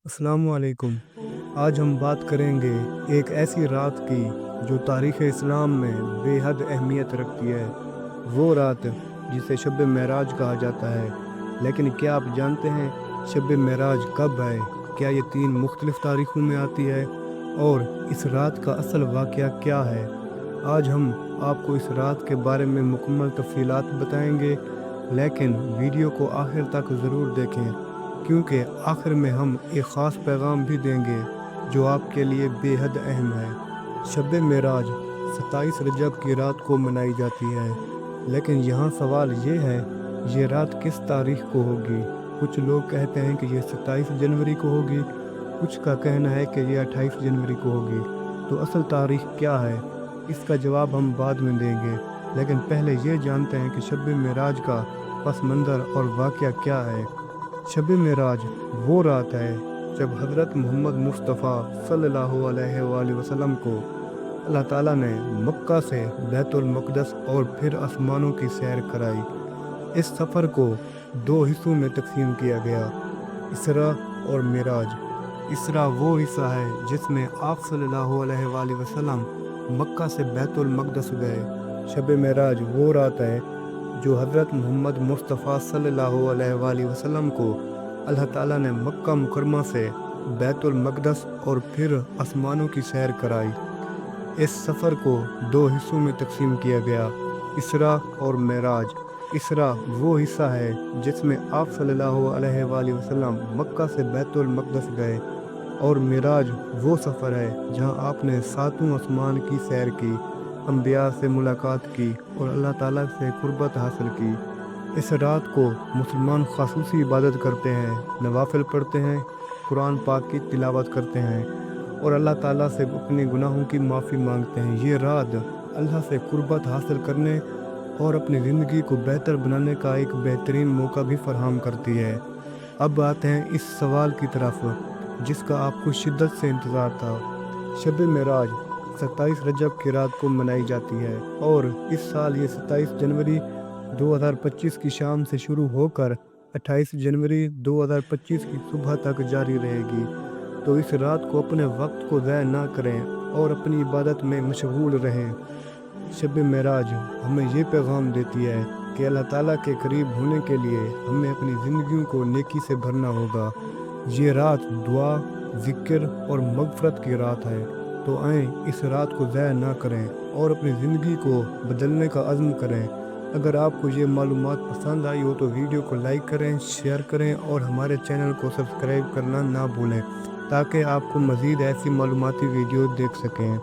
अस्सलामु अलैकुम। आज हम बात करेंगे एक ऐसी रात की जो तारीख़ इस्लाम में बेहद अहमियत रखती है। वो रात जिसे शब मेराज कहा जाता है। लेकिन क्या आप जानते हैं शब मेराज कब है? क्या ये 3 मुख्तलिफ़ तारीख़ों में आती है? और इस रात का असल वाक़या क्या है? आज हम आपको इस रात के बारे में मुकम्मल तफ़सीलात बताएंगे, लेकिन वीडियो को आखिर तक ज़रूर देखें, क्योंकि आखिर में हम एक ख़ास पैगाम भी देंगे जो आपके लिए बेहद अहम है। शब मेराज 27 रजब की रात को मनाई जाती है, लेकिन यहाँ सवाल ये है, ये रात किस तारीख़ को होगी? कुछ लोग कहते हैं कि ये 27 जनवरी को होगी, कुछ का कहना है कि ये 28 जनवरी को होगी। तो असल तारीख़ क्या है? इसका जवाब हम बाद में देंगे, लेकिन पहले ये जानते हैं कि शब मेराज का पस मंज़र और वाक़या क्या है। शब मेराज वो रात है जब हज़रत मोहम्मद मुस्तफ़ा सल्लल्लाहु अलैहि वसल्लम को अल्लाह ताला ने मक्का से बैतुल मक़दस और फिर आसमानों की सैर कराई। इस सफ़र को 2 हिस्सों में तक़सीम किया गया, इसरा और मेराज। इसरा वो हिस्सा है जिसमें आप सल्लल्लाहु अलैहि वसल्लम मक्का से बैतुल मक़दस गए। शब मेराज वो रात है जो हज़रत मोहम्मद मुस्तफ़ा सल्लल्लाहु अलैहि वसल्लम को अल्लाह ताला ने मक्का मुकरमा से बैतुल मक़दस और फिर आसमानों की सैर कराई। इस सफ़र को 2 हिस्सों में तक़सीम किया गया, इसरा और मेराज। इसरा वो हिस्सा है जिसमें आप सल्लल्लाहु अलैहि वसल्लम मक्का से बैतुल मक़दस गए, और मेराज वो सफ़र है जहां आपने 7वें आसमान की सैर की, अंबिया से मुलाकात की और अल्लाह ताला से कुर्बत हासिल की। इस रात को मुसलमान ख़ासूसी इबादत करते हैं, नवाफिल पढ़ते हैं, कुरान पाक की तिलावत करते हैं और अल्लाह ताला से अपने गुनाहों की माफ़ी मांगते हैं। ये रात अल्लाह से कुर्बत हासिल करने और अपनी ज़िंदगी को बेहतर बनाने का एक बेहतरीन मौका भी फराहम करती है। अब आते हैं इस सवाल की तरफ जिसका आपको शिद्दत से इंतज़ार था। शब मेराज 27 रजब की रात को मनाई जाती है, और इस साल ये 27 जनवरी 2025 की शाम से शुरू होकर 28 जनवरी 2025 की सुबह तक जारी रहेगी। तो इस रात को अपने वक्त को ज़ाया ना करें और अपनी इबादत में मशगूल रहें। शब मेराज हमें ये पैगाम देती है कि अल्लाह ताला के करीब होने के लिए हमें अपनी ज़िंदगियों को नेकी से भरना होगा। ये रात दुआ, ज़िक्र और मग़फ़िरत की रात है। तो आएँ इस रात को ज़ाया ना करें और अपनी ज़िंदगी को बदलने का अज़्म करें। अगर आपको ये मालूमात पसंद आई हो तो वीडियो को लाइक करें, शेयर करें और हमारे चैनल को सब्सक्राइब करना ना भूलें, ताकि आपको मज़ीद ऐसी मालूमाती वीडियो देख सकें।